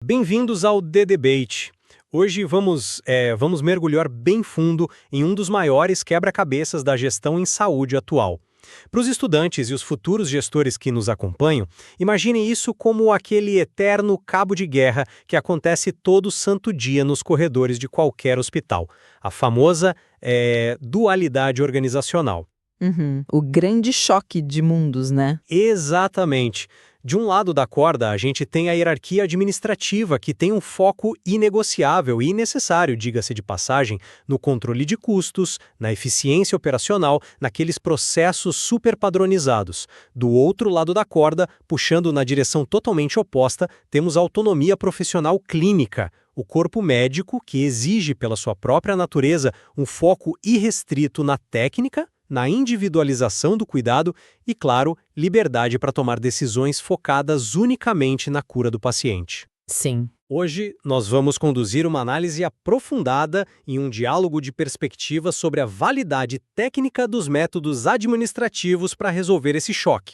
Bem-vindos ao The Debate. Hoje vamos mergulhar bem fundo em um dos maiores quebra-cabeças da gestão em saúde atual. Para os estudantes e os futuros gestores que nos acompanham, imaginem isso como aquele eterno cabo de guerra que acontece todo santo dia nos corredores de qualquer hospital. A famosa dualidade organizacional. O grande choque de mundos, né? Exatamente. De um lado da corda, a gente tem a hierarquia administrativa, que tem um foco inegociável e necessário, diga-se de passagem, no controle de custos, na eficiência operacional, naqueles processos superpadronizados. Do outro lado da corda, puxando na direção totalmente oposta, temos a autonomia profissional clínica, o corpo médico que exige, pela sua própria natureza, um foco irrestrito na técnica, na individualização do cuidado e, claro, liberdade para tomar decisões focadas unicamente na cura do paciente. Sim. Hoje, nós vamos conduzir uma análise aprofundada em um diálogo de perspectiva sobre a validade técnica dos métodos administrativos para resolver esse choque.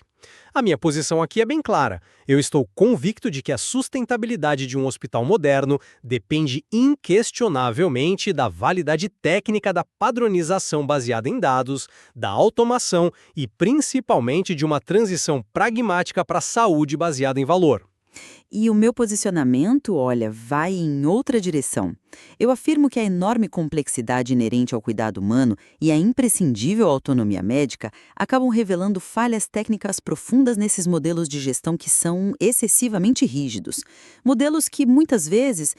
A minha posição aqui é bem clara. Eu estou convicto de que a sustentabilidade de um hospital moderno depende inquestionavelmente da validade técnica da padronização baseada em dados, da automação e principalmente de uma transição pragmática para a saúde baseada em valor. E o meu posicionamento, olha, vai em outra direção. Eu afirmo que a enorme complexidade inerente ao cuidado humano e a imprescindível autonomia médica acabam revelando falhas técnicas profundas nesses modelos de gestão que são excessivamente rígidos. Modelos que, muitas vezes,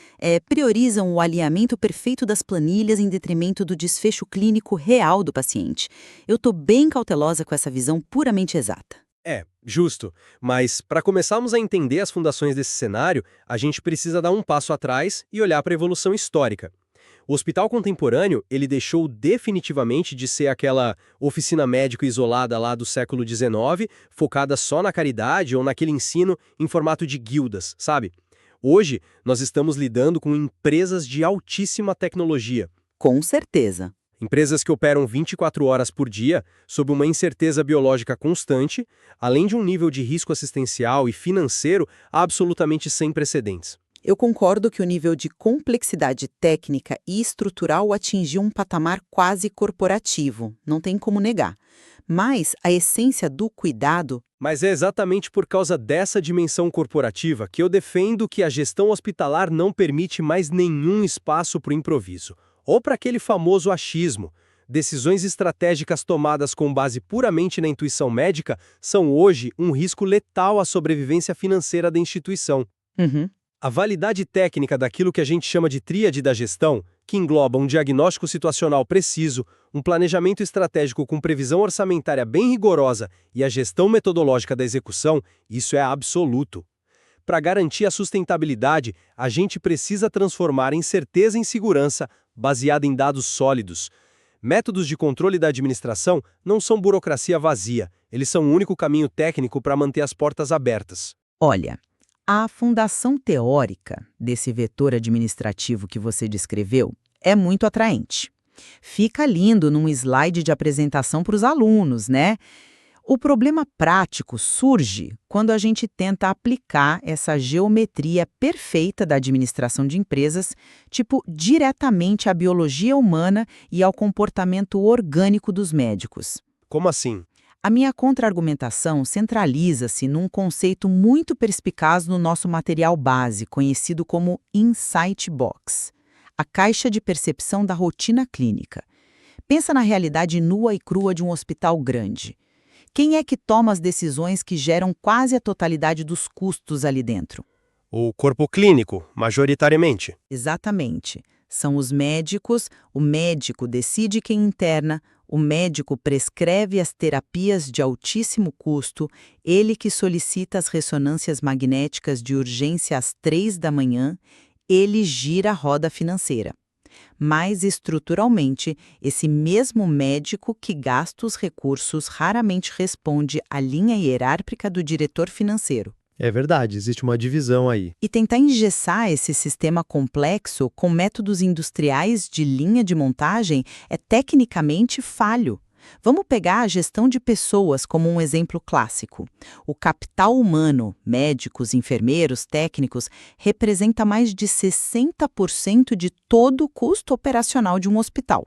priorizam o alinhamento perfeito das planilhas em detrimento do desfecho clínico real do paciente. Eu estou bem cautelosa com essa visão puramente exata. Justo. Mas, para começarmos a entender as fundações desse cenário, a gente precisa dar um passo atrás e olhar para a evolução histórica. O hospital contemporâneo, ele deixou definitivamente de ser aquela oficina médica isolada lá do século XIX, focada só na caridade ou naquele ensino em formato de guildas, sabe? Hoje, nós estamos lidando com empresas de altíssima tecnologia. Com certeza. Empresas que operam 24 horas por dia, sob uma incerteza biológica constante, além de um nível de risco assistencial e financeiro absolutamente sem precedentes. Eu concordo que o nível de complexidade técnica e estrutural atingiu um patamar quase corporativo, não tem como negar. Mas a essência do cuidado... Mas é exatamente por causa dessa dimensão corporativa que eu defendo que a gestão hospitalar não permite mais nenhum espaço para o improviso. Ou para aquele famoso achismo. Decisões estratégicas tomadas com base puramente na intuição médica são hoje um risco letal à sobrevivência financeira da instituição. A validade técnica daquilo que a gente chama de tríade da gestão, que engloba um diagnóstico situacional preciso, um planejamento estratégico com previsão orçamentária bem rigorosa e a gestão metodológica da execução, isso é absoluto. Para garantir a sustentabilidade, a gente precisa transformar incerteza em segurança, baseada em dados sólidos. Métodos de controle da administração não são burocracia vazia, eles são o único caminho técnico para manter as portas abertas. Olha, a fundação teórica desse vetor administrativo que você descreveu é muito atraente. Fica lindo num slide de apresentação para os alunos, né? O problema prático surge quando a gente tenta aplicar essa geometria perfeita da administração de empresas, diretamente à biologia humana e ao comportamento orgânico dos médicos. Como assim? A minha contra-argumentação centraliza-se num conceito muito perspicaz no nosso material base, conhecido como Insight Box, a caixa de percepção da rotina clínica. Pensa na realidade nua e crua de um hospital grande. Quem é que toma as decisões que geram quase a totalidade dos custos ali dentro? O corpo clínico, majoritariamente. Exatamente. São os médicos, o médico decide quem interna, o médico prescreve as terapias de altíssimo custo, ele que solicita as ressonâncias magnéticas de urgência às 3 da manhã, ele gira a roda financeira. Mais estruturalmente, esse mesmo médico que gasta os recursos raramente responde à linha hierárquica do diretor financeiro. É verdade, existe uma divisão aí. E tentar engessar esse sistema complexo com métodos industriais de linha de montagem é tecnicamente falho. Vamos pegar a gestão de pessoas como um exemplo clássico. O capital humano, médicos, enfermeiros, técnicos, representa mais de 60% de todo o custo operacional de um hospital.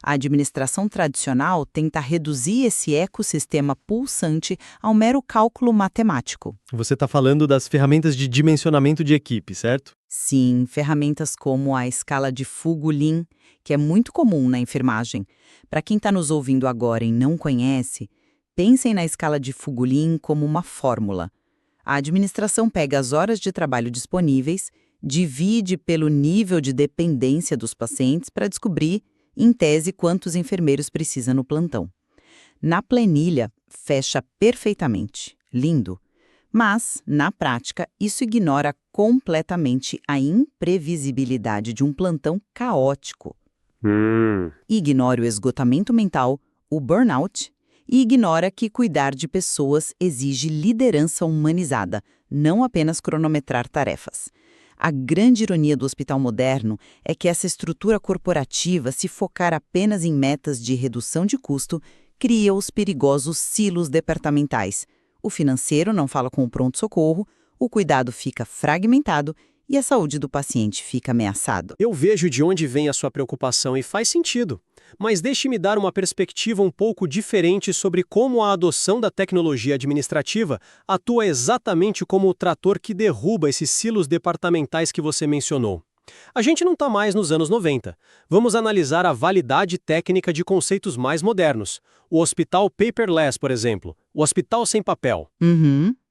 A administração tradicional tenta reduzir esse ecossistema pulsante ao mero cálculo matemático. Você está falando das ferramentas de dimensionamento de equipe, certo? Sim, ferramentas como a escala de Fugu-Lean, que é muito comum na enfermagem. Para quem está nos ouvindo agora e não conhece, pensem na escala de Fugu-Lean como uma fórmula. A administração pega as horas de trabalho disponíveis, divide pelo nível de dependência dos pacientes para descobrir, em tese, quantos enfermeiros precisa no plantão. Na planilha, fecha perfeitamente. Lindo. Mas, na prática, isso ignora completamente a imprevisibilidade de um plantão caótico. Ignora o esgotamento mental, o burnout, e ignora que cuidar de pessoas exige liderança humanizada, não apenas cronometrar tarefas. A grande ironia do hospital moderno é que essa estrutura corporativa, se focar apenas em metas de redução de custo, cria os perigosos silos departamentais. O financeiro não fala com o pronto-socorro, o cuidado fica fragmentado e a saúde do paciente fica ameaçada. Eu vejo de onde vem a sua preocupação e faz sentido. Mas deixe-me dar uma perspectiva um pouco diferente sobre como a adoção da tecnologia administrativa atua exatamente como o trator que derruba esses silos departamentais que você mencionou. A gente não está mais nos anos 90. Vamos analisar a validade técnica de conceitos mais modernos. O hospital paperless, por exemplo. O hospital sem papel.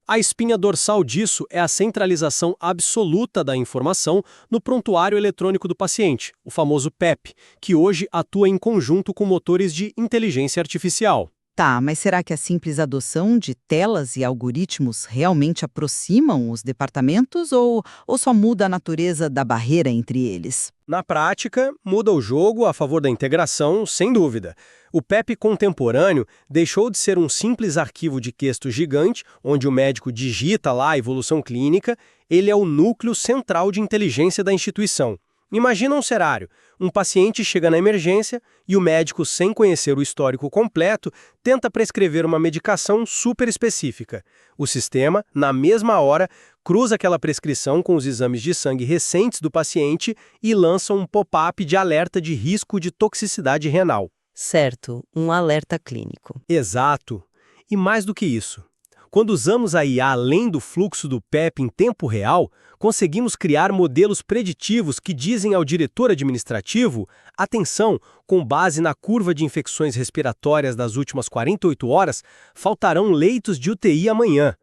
A espinha dorsal disso é a centralização absoluta da informação no prontuário eletrônico do paciente, o famoso PEP, que hoje atua em conjunto com motores de inteligência artificial. Tá, mas será que a simples adoção de telas e algoritmos realmente aproximam os departamentos ou só muda a natureza da barreira entre eles? Na prática, muda o jogo a favor da integração, sem dúvida. O PEP contemporâneo deixou de ser um simples arquivo de texto gigante, onde o médico digita lá a evolução clínica, ele é o núcleo central de inteligência da instituição. Imagina um cenário. Um paciente chega na emergência e o médico, sem conhecer o histórico completo, tenta prescrever uma medicação super específica. O sistema, na mesma hora, cruza aquela prescrição com os exames de sangue recentes do paciente e lança um pop-up de alerta de risco de toxicidade renal. Certo, um alerta clínico. Exato. E mais do que isso. Quando usamos a IA além do fluxo do PEP em tempo real, conseguimos criar modelos preditivos que dizem ao diretor administrativo: atenção, com base na curva de infecções respiratórias das últimas 48 horas, faltarão leitos de UTI amanhã.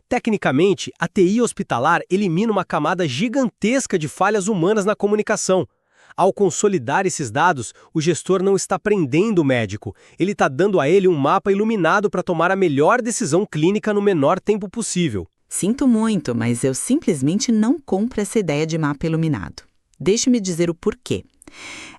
Tecnicamente, a TI hospitalar elimina uma camada gigantesca de falhas humanas na comunicação. Ao consolidar esses dados, o gestor não está prendendo o médico, ele está dando a ele um mapa iluminado para tomar a melhor decisão clínica no menor tempo possível. Sinto muito, mas eu simplesmente não compro essa ideia de mapa iluminado. Deixe-me dizer o porquê.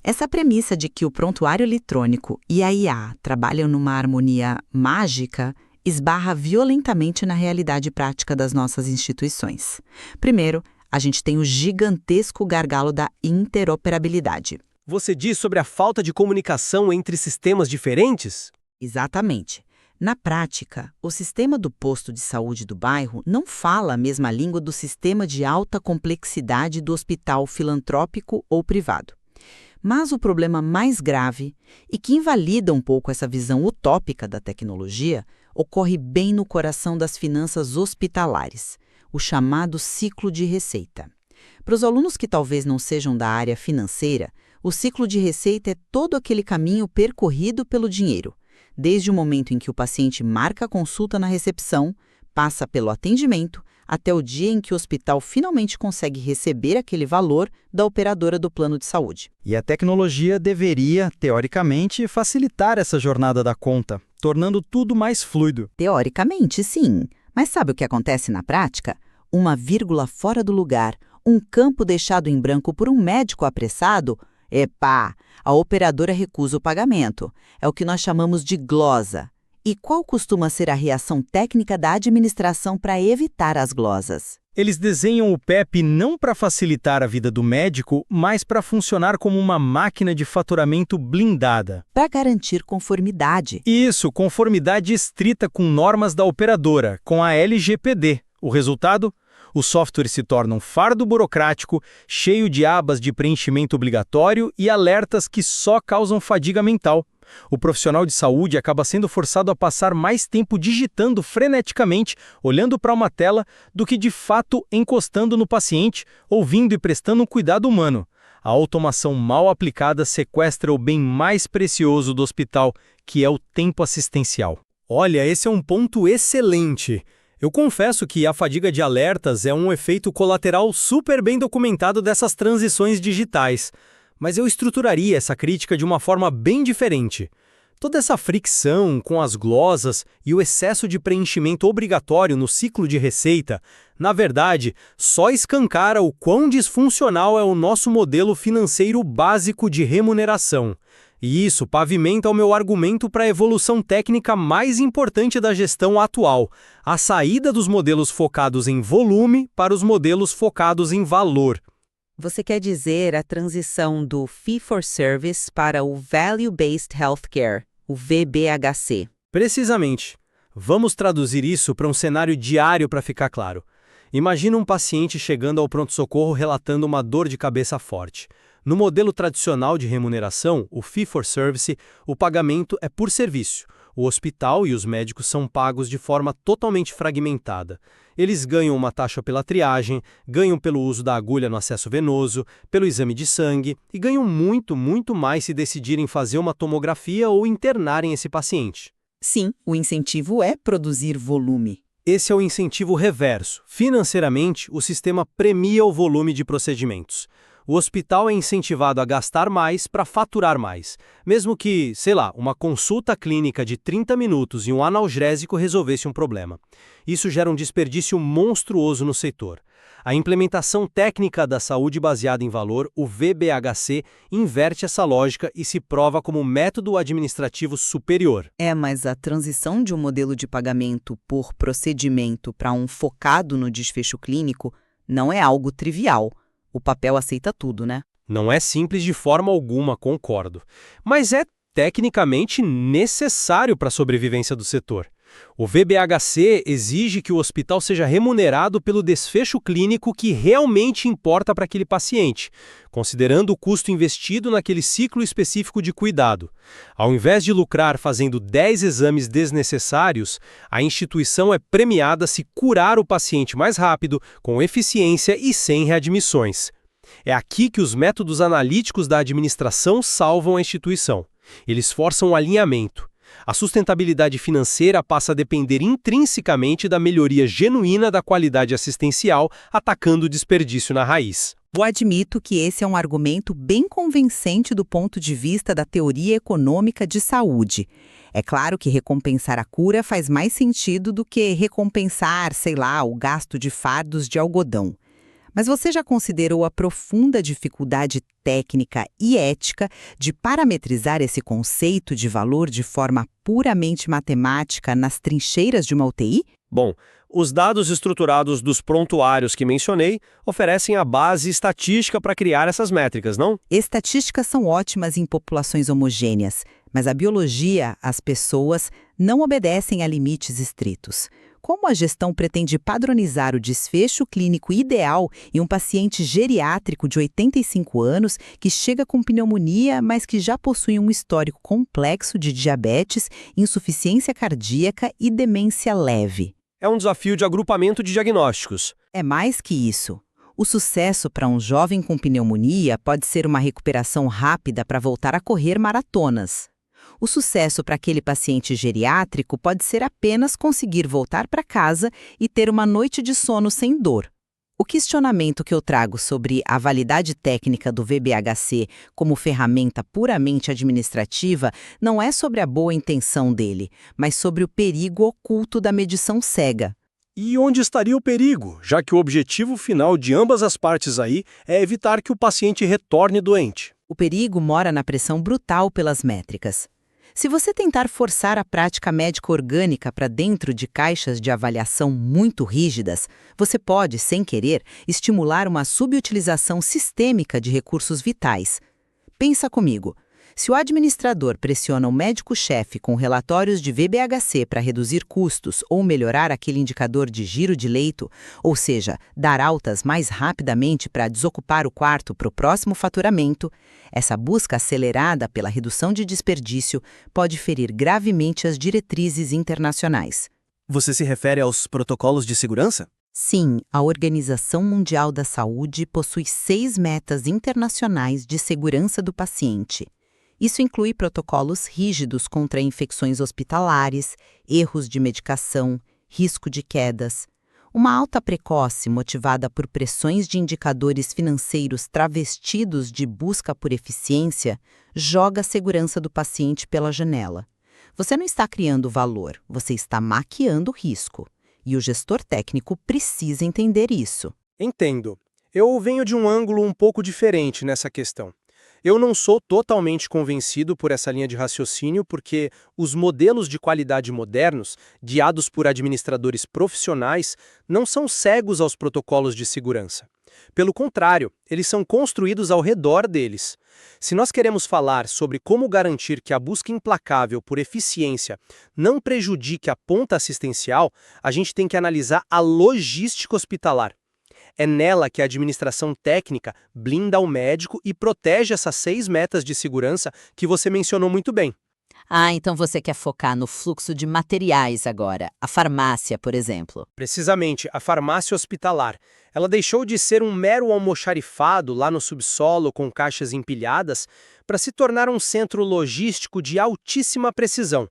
Essa premissa de que o prontuário eletrônico e a IA trabalham numa harmonia mágica esbarra violentamente na realidade prática das nossas instituições. Primeiro, a gente tem o gigantesco gargalo da interoperabilidade. Você diz sobre a falta de comunicação entre sistemas diferentes? Exatamente. Na prática, o sistema do posto de saúde do bairro não fala a mesma língua do sistema de alta complexidade do hospital filantrópico ou privado. Mas o problema mais grave, e que invalida um pouco essa visão utópica da tecnologia, ocorre bem no coração das finanças hospitalares, o chamado ciclo de receita. Para os alunos que talvez não sejam da área financeira, o ciclo de receita é todo aquele caminho percorrido pelo dinheiro, desde o momento em que o paciente marca a consulta na recepção, passa pelo atendimento, até o dia em que o hospital finalmente consegue receber aquele valor da operadora do plano de saúde. E a tecnologia deveria, teoricamente, facilitar essa jornada da conta, tornando tudo mais fluido. Teoricamente, sim. Mas sabe o que acontece na prática? Uma vírgula fora do lugar, um campo deixado em branco por um médico apressado, epá, a operadora recusa o pagamento. É o que nós chamamos de glosa. E qual costuma ser a reação técnica da administração para evitar as glosas? Eles desenham o PEP não para facilitar a vida do médico, mas para funcionar como uma máquina de faturamento blindada. Para garantir conformidade. Isso, conformidade estrita com normas da operadora, com a LGPD. O resultado? O software se torna um fardo burocrático, cheio de abas de preenchimento obrigatório e alertas que só causam fadiga mental. O profissional de saúde acaba sendo forçado a passar mais tempo digitando freneticamente, olhando para uma tela, do que de fato encostando no paciente, ouvindo e prestando um cuidado humano. A automação mal aplicada sequestra o bem mais precioso do hospital, que é o tempo assistencial. Olha, esse é um ponto excelente. Eu confesso que a fadiga de alertas é um efeito colateral super bem documentado dessas transições digitais. Mas eu estruturaria essa crítica de uma forma bem diferente. Toda essa fricção com as glosas e o excesso de preenchimento obrigatório no ciclo de receita, na verdade, só escancara o quão disfuncional é o nosso modelo financeiro básico de remuneração. E isso pavimenta o meu argumento para a evolução técnica mais importante da gestão atual, a saída dos modelos focados em volume para os modelos focados em valor. Você quer dizer a transição do Fee-for-Service para o Value-Based Healthcare, o VBHC. Precisamente. Vamos traduzir isso para um cenário diário para ficar claro. Imagina um paciente chegando ao pronto-socorro relatando uma dor de cabeça forte. No modelo tradicional de remuneração, o Fee-for-Service, o pagamento é por serviço. O hospital e os médicos são pagos de forma totalmente fragmentada. Eles ganham uma taxa pela triagem, ganham pelo uso da agulha no acesso venoso, pelo exame de sangue e ganham muito, muito mais se decidirem fazer uma tomografia ou internarem esse paciente. Sim, o incentivo é produzir volume. Esse é o incentivo reverso. Financeiramente, o sistema premia o volume de procedimentos. O hospital é incentivado a gastar mais para faturar mais, mesmo que, sei lá, uma consulta clínica de 30 minutos e um analgésico resolvesse um problema. Isso gera um desperdício monstruoso no setor. A implementação técnica da saúde baseada em valor, o VBHC, inverte essa lógica e se prova como método administrativo superior. Mas a transição de um modelo de pagamento por procedimento para um focado no desfecho clínico não é algo trivial. O papel aceita tudo, né? Não é simples de forma alguma, concordo. Mas é tecnicamente necessário para a sobrevivência do setor. O VBHC exige que o hospital seja remunerado pelo desfecho clínico que realmente importa para aquele paciente, considerando o custo investido naquele ciclo específico de cuidado. Ao invés de lucrar fazendo 10 exames desnecessários, a instituição é premiada se curar o paciente mais rápido, com eficiência e sem readmissões. É aqui que os métodos analíticos da administração salvam a instituição. Eles forçam o alinhamento. A sustentabilidade financeira passa a depender intrinsecamente da melhoria genuína da qualidade assistencial, atacando o desperdício na raiz. Eu admito que esse é um argumento bem convincente do ponto de vista da teoria econômica de saúde. É claro que recompensar a cura faz mais sentido do que recompensar, sei lá, o gasto de fardos de algodão. Mas você já considerou a profunda dificuldade técnica e ética de parametrizar esse conceito de valor de forma puramente matemática nas trincheiras de uma UTI? Bom, os dados estruturados dos prontuários que mencionei oferecem a base estatística para criar essas métricas, não? Estatísticas são ótimas em populações homogêneas, mas a biologia, as pessoas, não obedecem a limites estritos. Como a gestão pretende padronizar o desfecho clínico ideal em um paciente geriátrico de 85 anos que chega com pneumonia, mas que já possui um histórico complexo de diabetes, insuficiência cardíaca e demência leve? É um desafio de agrupamento de diagnósticos. É mais que isso. O sucesso para um jovem com pneumonia pode ser uma recuperação rápida para voltar a correr maratonas. O sucesso para aquele paciente geriátrico pode ser apenas conseguir voltar para casa e ter uma noite de sono sem dor. O questionamento que eu trago sobre a validade técnica do VBHC como ferramenta puramente administrativa não é sobre a boa intenção dele, mas sobre o perigo oculto da medição cega. E onde estaria o perigo, já que o objetivo final de ambas as partes aí é evitar que o paciente retorne doente? O perigo mora na pressão brutal pelas métricas. Se você tentar forçar a prática médica orgânica para dentro de caixas de avaliação muito rígidas, você pode, sem querer, estimular uma subutilização sistêmica de recursos vitais. Pensa comigo. Se o administrador pressiona o médico-chefe com relatórios de VBHC para reduzir custos ou melhorar aquele indicador de giro de leito, ou seja, dar altas mais rapidamente para desocupar o quarto para o próximo faturamento, essa busca acelerada pela redução de desperdício pode ferir gravemente as diretrizes internacionais. Você se refere aos protocolos de segurança? Sim, a Organização Mundial da Saúde possui 6 metas internacionais de segurança do paciente. Isso inclui protocolos rígidos contra infecções hospitalares, erros de medicação, risco de quedas. Uma alta precoce motivada por pressões de indicadores financeiros travestidos de busca por eficiência joga a segurança do paciente pela janela. Você não está criando valor, você está maquiando o risco. E o gestor técnico precisa entender isso. Entendo. Eu venho de um ângulo um pouco diferente nessa questão. Eu não sou totalmente convencido por essa linha de raciocínio porque os modelos de qualidade modernos, guiados por administradores profissionais, não são cegos aos protocolos de segurança. Pelo contrário, eles são construídos ao redor deles. Se nós queremos falar sobre como garantir que a busca implacável por eficiência não prejudique a ponta assistencial, a gente tem que analisar a logística hospitalar. É nela que a administração técnica blinda o médico e protege essas 6 metas de segurança que você mencionou muito bem. Ah, então você quer focar no fluxo de materiais agora, a farmácia, por exemplo. Precisamente, a farmácia hospitalar. Ela deixou de ser um mero almoxarifado lá no subsolo com caixas empilhadas para se tornar um centro logístico de altíssima precisão.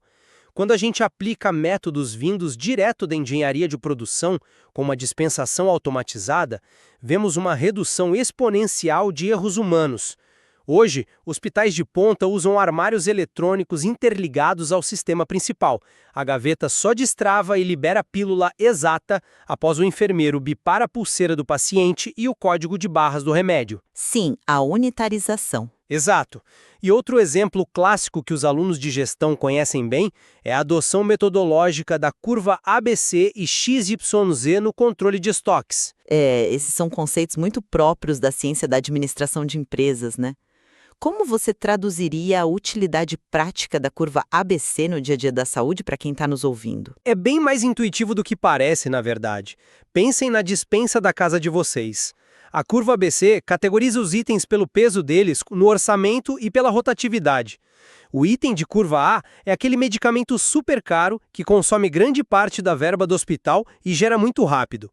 Quando a gente aplica métodos vindos direto da engenharia de produção, como a dispensação automatizada, vemos uma redução exponencial de erros humanos. Hoje, hospitais de ponta usam armários eletrônicos interligados ao sistema principal. A gaveta só destrava e libera a pílula exata após o enfermeiro bipar a pulseira do paciente e o código de barras do remédio. Sim, a unitarização. Exato. E outro exemplo clássico que os alunos de gestão conhecem bem é a adoção metodológica da curva ABC e XYZ no controle de estoques. Esses são conceitos muito próprios da ciência da administração de empresas, né? Como você traduziria a utilidade prática da curva ABC no dia a dia da saúde para quem está nos ouvindo? É bem mais intuitivo do que parece, na verdade. Pensem na despensa da casa de vocês. A curva ABC categoriza os itens pelo peso deles no orçamento e pela rotatividade. O item de curva A é aquele medicamento super caro que consome grande parte da verba do hospital e gera muito rápido.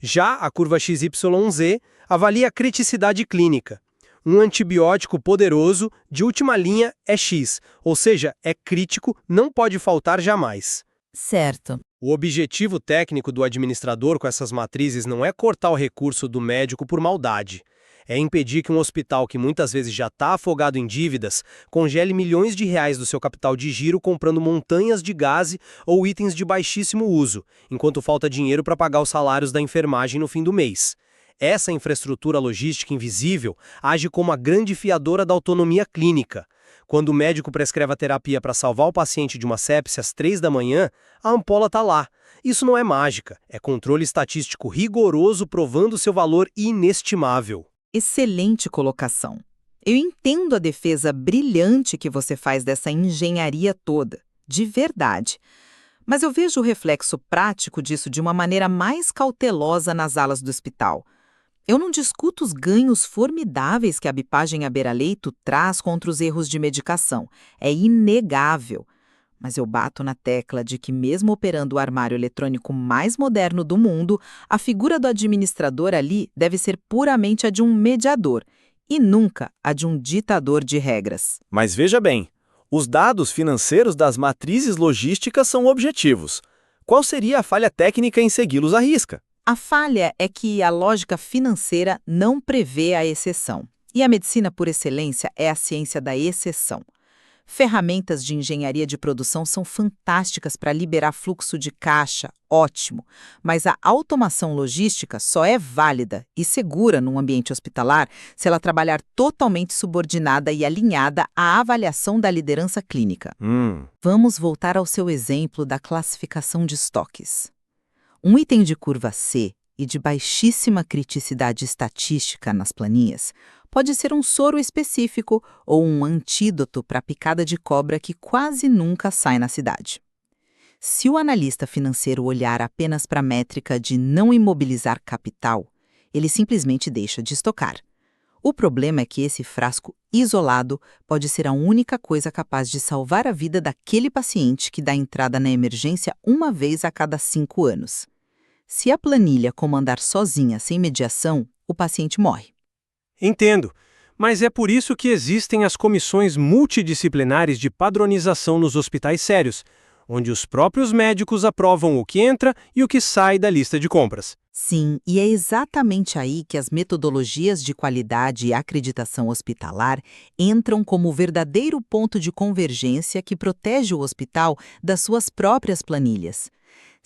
Já a curva XYZ avalia a criticidade clínica. Um antibiótico poderoso de última linha é X, ou seja, é crítico, não pode faltar jamais. Certo. O objetivo técnico do administrador com essas matrizes não é cortar o recurso do médico por maldade. É impedir que um hospital que muitas vezes já está afogado em dívidas congele milhões de reais do seu capital de giro comprando montanhas de gás ou itens de baixíssimo uso, enquanto falta dinheiro para pagar os salários da enfermagem no fim do mês. Essa infraestrutura logística invisível age como a grande fiadora da autonomia clínica. Quando o médico prescreve a terapia para salvar o paciente de uma sepse às 3 da manhã, a ampola está lá. Isso não é mágica, é controle estatístico rigoroso provando seu valor inestimável. Excelente colocação. Eu entendo a defesa brilhante que você faz dessa engenharia toda, de verdade. Mas eu vejo o reflexo prático disso de uma maneira mais cautelosa nas alas do hospital. Eu não discuto os ganhos formidáveis que a bipagem à beira-leito traz contra os erros de medicação. É inegável. Mas eu bato na tecla de que, mesmo operando o armário eletrônico mais moderno do mundo, a figura do administrador ali deve ser puramente a de um mediador e nunca a de um ditador de regras. Mas veja bem, os dados financeiros das matrizes logísticas são objetivos. Qual seria a falha técnica em segui-los à risca? A falha é que a lógica financeira não prevê a exceção. E a medicina por excelência é a ciência da exceção. Ferramentas de engenharia de produção são fantásticas para liberar fluxo de caixa, ótimo, mas a automação logística só é válida e segura num ambiente hospitalar se ela trabalhar totalmente subordinada e alinhada à avaliação da liderança clínica. Vamos voltar ao seu exemplo da classificação de estoques. Um item de curva C e de baixíssima criticidade estatística nas planilhas pode ser um soro específico ou um antídoto para a picada de cobra que quase nunca sai na cidade. Se o analista financeiro olhar apenas para a métrica de não imobilizar capital, ele simplesmente deixa de estocar. O problema é que esse frasco isolado pode ser a única coisa capaz de salvar a vida daquele paciente que dá entrada na emergência uma vez a cada 5 anos. Se a planilha comandar sozinha sem mediação, o paciente morre. Entendo, mas é por isso que existem as comissões multidisciplinares de padronização nos hospitais sérios, onde os próprios médicos aprovam o que entra e o que sai da lista de compras. Sim, e é exatamente aí que as metodologias de qualidade e acreditação hospitalar entram como o verdadeiro ponto de convergência que protege o hospital das suas próprias planilhas.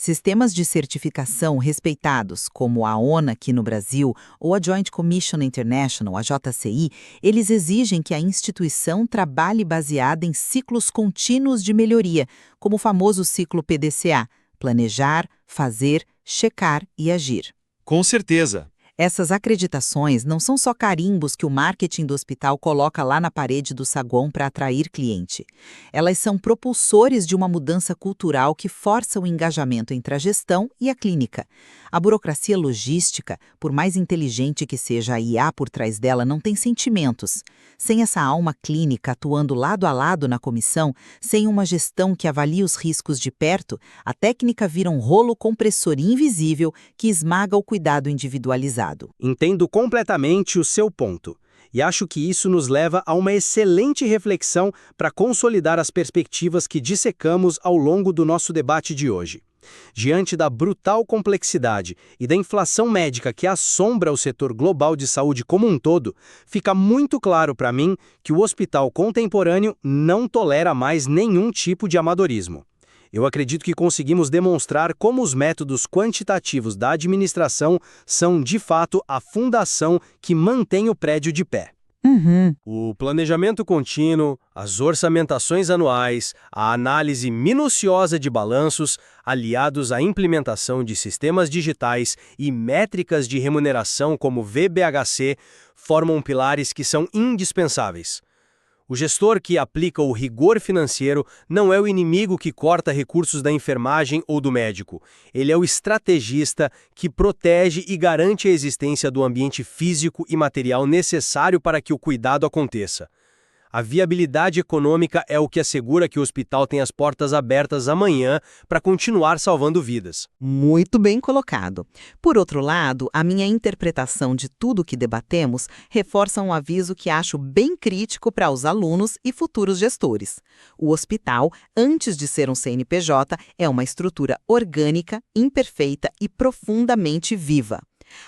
Sistemas de certificação respeitados, como a ONA aqui no Brasil ou a Joint Commission International, a JCI, eles exigem que a instituição trabalhe baseada em ciclos contínuos de melhoria, como o famoso ciclo PDCA, planejar, fazer, checar e agir. Com certeza. Essas acreditações não são só carimbos que o marketing do hospital coloca lá na parede do saguão para atrair cliente. Elas são propulsores de uma mudança cultural que força o engajamento entre a gestão e a clínica. A burocracia logística, por mais inteligente que seja a IA por trás dela, não tem sentimentos. Sem essa alma clínica atuando lado a lado na comissão, sem uma gestão que avalie os riscos de perto, a técnica vira um rolo compressor invisível que esmaga o cuidado individualizado. Entendo completamente o seu ponto. E acho que isso nos leva a uma excelente reflexão para consolidar as perspectivas que dissecamos ao longo do nosso debate de hoje. Diante da brutal complexidade e da inflação médica que assombra o setor global de saúde como um todo, fica muito claro para mim que o hospital contemporâneo não tolera mais nenhum tipo de amadorismo. Eu acredito que conseguimos demonstrar como os métodos quantitativos da administração são, de fato, a fundação que mantém o prédio de pé. O planejamento contínuo, as orçamentações anuais, a análise minuciosa de balanços, aliados à implementação de sistemas digitais e métricas de remuneração como VBHC, formam pilares que são indispensáveis. O gestor que aplica o rigor financeiro não é o inimigo que corta recursos da enfermagem ou do médico. Ele é o estrategista que protege e garante a existência do ambiente físico e material necessário para que o cuidado aconteça. A viabilidade econômica é o que assegura que o hospital tem as portas abertas amanhã para continuar salvando vidas. Muito bem colocado. Por outro lado, a minha interpretação de tudo o que debatemos reforça um aviso que acho bem crítico para os alunos e futuros gestores. O hospital, antes de ser um CNPJ, é uma estrutura orgânica, imperfeita e profundamente viva.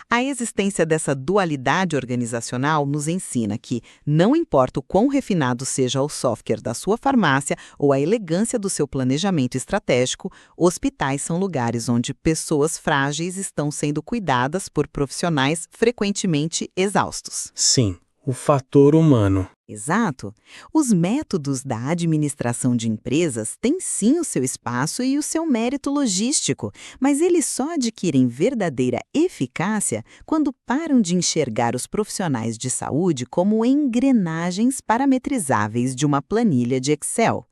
A existência dessa dualidade organizacional nos ensina que, não importa o quão refinado seja o software da sua farmácia ou a elegância do seu planejamento estratégico, hospitais são lugares onde pessoas frágeis estão sendo cuidadas por profissionais frequentemente exaustos. Sim, o fator humano. Exato. Os métodos da administração de empresas têm sim o seu espaço e o seu mérito logístico, mas eles só adquirem verdadeira eficácia quando param de enxergar os profissionais de saúde como engrenagens parametrizáveis de uma planilha de Excel.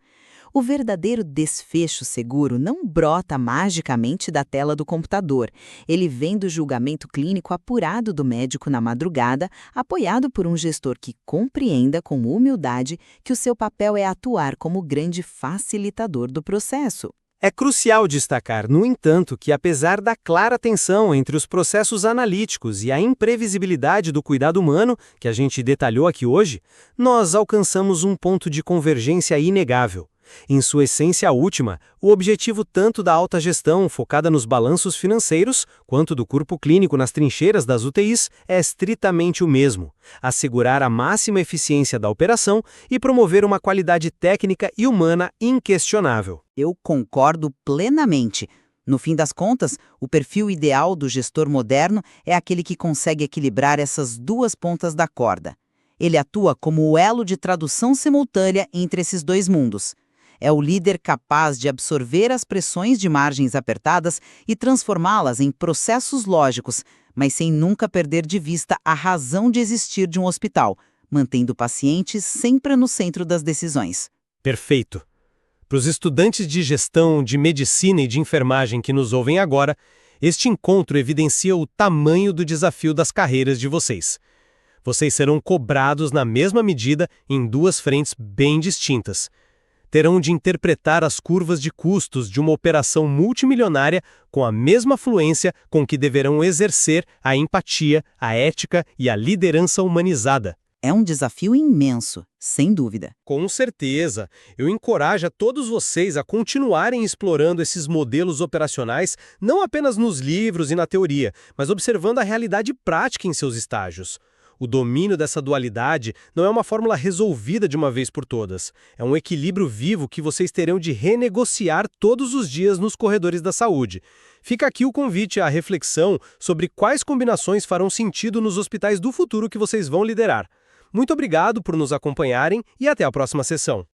O verdadeiro desfecho seguro não brota magicamente da tela do computador. Ele vem do julgamento clínico apurado do médico na madrugada, apoiado por um gestor que compreenda com humildade que o seu papel é atuar como grande facilitador do processo. É crucial destacar, no entanto, que apesar da clara tensão entre os processos analíticos e a imprevisibilidade do cuidado humano, que a gente detalhou aqui hoje, nós alcançamos um ponto de convergência inegável. Em sua essência última, o objetivo tanto da alta gestão focada nos balanços financeiros, quanto do corpo clínico nas trincheiras das UTIs é estritamente o mesmo: assegurar a máxima eficiência da operação e promover uma qualidade técnica e humana inquestionável. Eu concordo plenamente. No fim das contas, o perfil ideal do gestor moderno é aquele que consegue equilibrar essas duas pontas da corda. Ele atua como o elo de tradução simultânea entre esses dois mundos. É o líder capaz de absorver as pressões de margens apertadas e transformá-las em processos lógicos, mas sem nunca perder de vista a razão de existir de um hospital, mantendo o paciente sempre no centro das decisões. Perfeito. Para os estudantes de gestão, de medicina e de enfermagem que nos ouvem agora, este encontro evidencia o tamanho do desafio das carreiras de vocês. Vocês serão cobrados na mesma medida em duas frentes bem distintas. Terão de interpretar as curvas de custos de uma operação multimilionária com a mesma fluência com que deverão exercer a empatia, a ética e a liderança humanizada. É um desafio imenso, sem dúvida. Com certeza. Eu encorajo a todos vocês a continuarem explorando esses modelos operacionais, não apenas nos livros e na teoria, mas observando a realidade prática em seus estágios. O domínio dessa dualidade não é uma fórmula resolvida de uma vez por todas. É um equilíbrio vivo que vocês terão de renegociar todos os dias nos corredores da saúde. Fica aqui o convite à reflexão sobre quais combinações farão sentido nos hospitais do futuro que vocês vão liderar. Muito obrigado por nos acompanharem e até a próxima sessão.